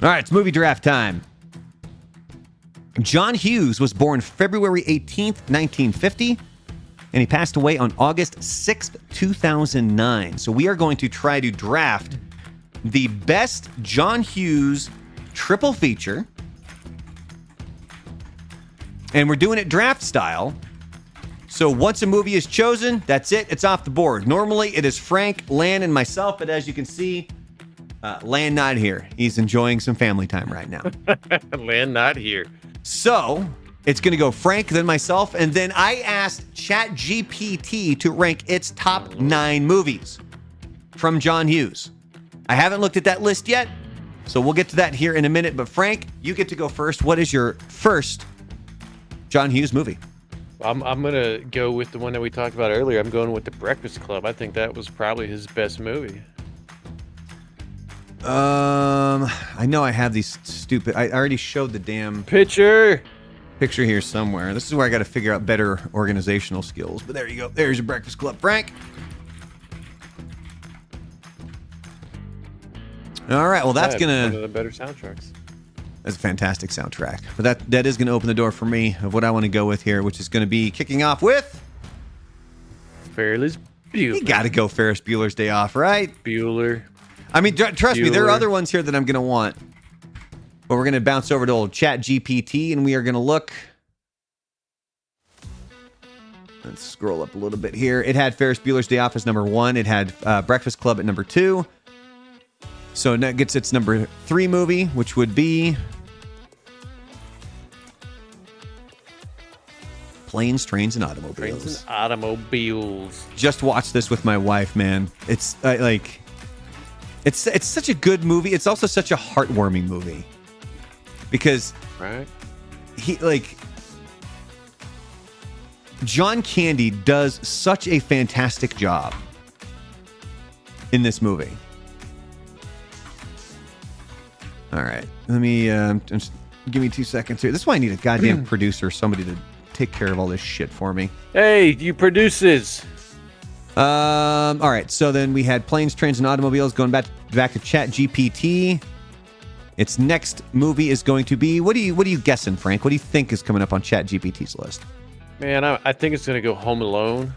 All right, it's movie draft time. John Hughes was born February 18th, 1950, and he passed away on August 6th, 2009. So we are going to try to draft the best John Hughes triple feature. And we're doing it draft style. So once a movie is chosen, that's it. It's off the board. Normally, it is Frank, Lan, and myself. But as you can see, Lan not here. He's enjoying some family time right now. Lan not here. So it's going to go Frank, then myself. And then I asked ChatGPT to rank its top 9 movies from John Hughes. I haven't looked at that list yet. So we'll get to that here in a minute. But Frank, you get to go first. What is your first John Hughes movie? I'm going to go with the one that we talked about earlier. I'm going with The Breakfast Club. I think that was probably his best movie. I know I have these stupid... I already showed the damn... Picture here somewhere. This is where I got to figure out better organizational skills. But there you go. There's your Breakfast Club. Frank? All right. Well, that's going one of the better soundtracks. That's a fantastic soundtrack. But that is going to open the door for me of what I want to go with here, which is going to be kicking off with... Ferris Bueller. You got to go Ferris Bueller's Day Off, right? Bueller. I mean, trust me, there are other ones here that I'm going to want. But we're going to bounce over to old ChatGPT, and we are going to look. Let's scroll up a little bit here. It had Ferris Bueller's Day Off as number 1. It had Breakfast Club at number 2. So that gets its number 3 movie, which would be Planes, Trains, and Automobiles. Trains and Automobiles. Just watched this with my wife, man. It's It's such a good movie. It's also such a heartwarming movie because John Candy does such a fantastic job in this movie. All right, let me just give me 2 seconds here. This is why I need a goddamn producer, somebody to take care of all this shit for me. Hey, you produces. All right, so then we had Planes, Trains, and Automobiles going back to ChatGPT. Its next movie is going to be what are you guessing, Frank? What do you think is coming up on ChatGPT's list? Man, I think it's gonna go Home Alone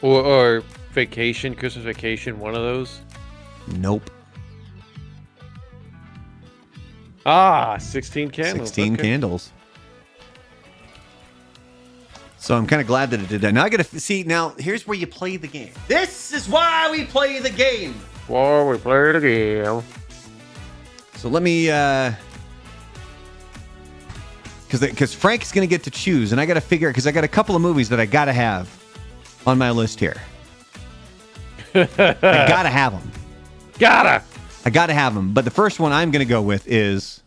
or Vacation, Christmas Vacation, one of those. Nope. 16 Candles. 16 Candles. So I'm kind of glad that it did that. Now I got to see. Now here's where you play the game. This is why we play the game. Why we play the game. So let me, because Frank's gonna get to choose, and I got to figure because I got a couple of movies that I got to have on my list here. I gotta have them. I gotta have them. But the first one I'm gonna go with is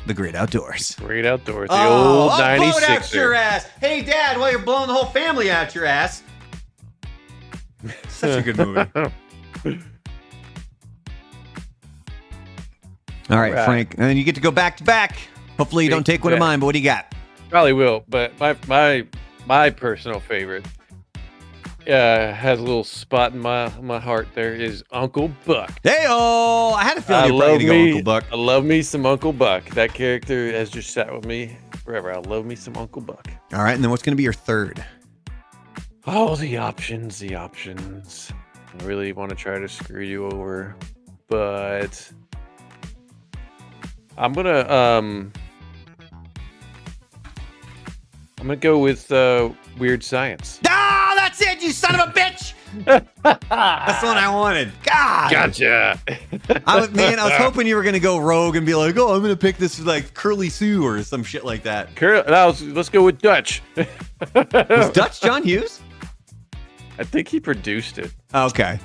The Great Outdoors. Great Outdoors. The old 96er. Blow out your ass. Hey, Dad, while you're blowing the whole family out your ass. Such a good movie. All right, Frank. And then you get to go back to back. Hopefully you don't take one of mine, but what do you got? Probably will, but my personal favorite has a little spot in my heart. There is Uncle Buck. Hey-oh! I had a feeling you were probably going to go Uncle Buck. I love me some Uncle Buck. That character has just sat with me forever. I love me some Uncle Buck. All right, and then what's going to be your third? Oh, the options. I really want to try to screw you over, but I'm gonna go with Weird Science. Ah, that's it, you son of a bitch! That's the one I wanted. God. Gotcha. I was hoping you were gonna go rogue and be like, oh, I'm gonna pick this like Curly Sue or some shit like that. Let's go with Dutch. Was Dutch John Hughes? I think he produced it. Okay.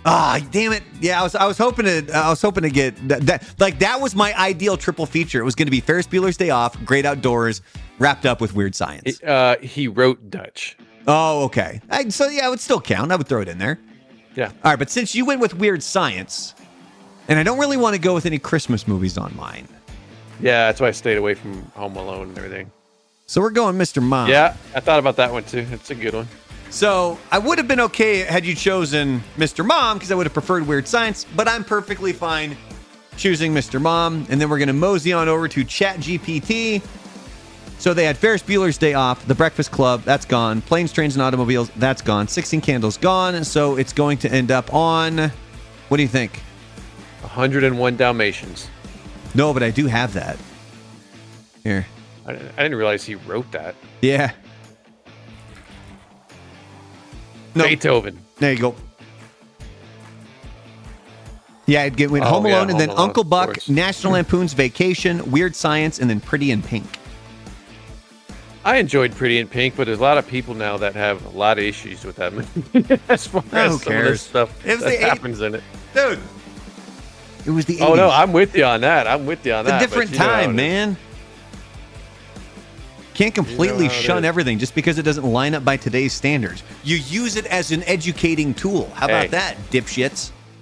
Damn it! Yeah, I was hoping to get that. Like that was my ideal triple feature. It was going to be Ferris Bueller's Day Off, Great Outdoors, wrapped up with Weird Science. He wrote Dutch. Oh, okay. So yeah, it would still count. I would throw it in there. Yeah. All right, but since you went with Weird Science, and I don't really want to go with any Christmas movies on mine. Yeah, that's why I stayed away from Home Alone and everything. So we're going Mr. Mom. Yeah, I thought about that one too. It's a good one. So I would have been okay had you chosen Mr. Mom because I would have preferred Weird Science, but I'm perfectly fine choosing Mr. Mom. And then we're going to mosey on over to ChatGPT. So they had Ferris Bueller's Day Off, The Breakfast Club, that's gone. Planes, Trains, and Automobiles, that's gone. 16 Candles, gone. So it's going to end up on, what do you think? 101 Dalmatians. No, but I do have that. Here. I didn't realize he wrote that. Yeah. No. Beethoven. There you go. Yeah, I'd get Home Alone, and then Home Alone, Uncle Buck, course. National Lampoon's Vacation, Weird Science, and then Pretty in Pink. I enjoyed Pretty in Pink, but there's a lot of people now that have a lot of issues with that movie as far as Who some of this cares? stuff It was that the happens in it. Dude. It was the 80s. Oh, no, I'm with you on that. I'm with you on It's that. a different but you know how it time, is. man. Can't completely how it shun is. everything just because it doesn't line up by today's standards. You use it as an educating tool. How about Hey. that, dipshits?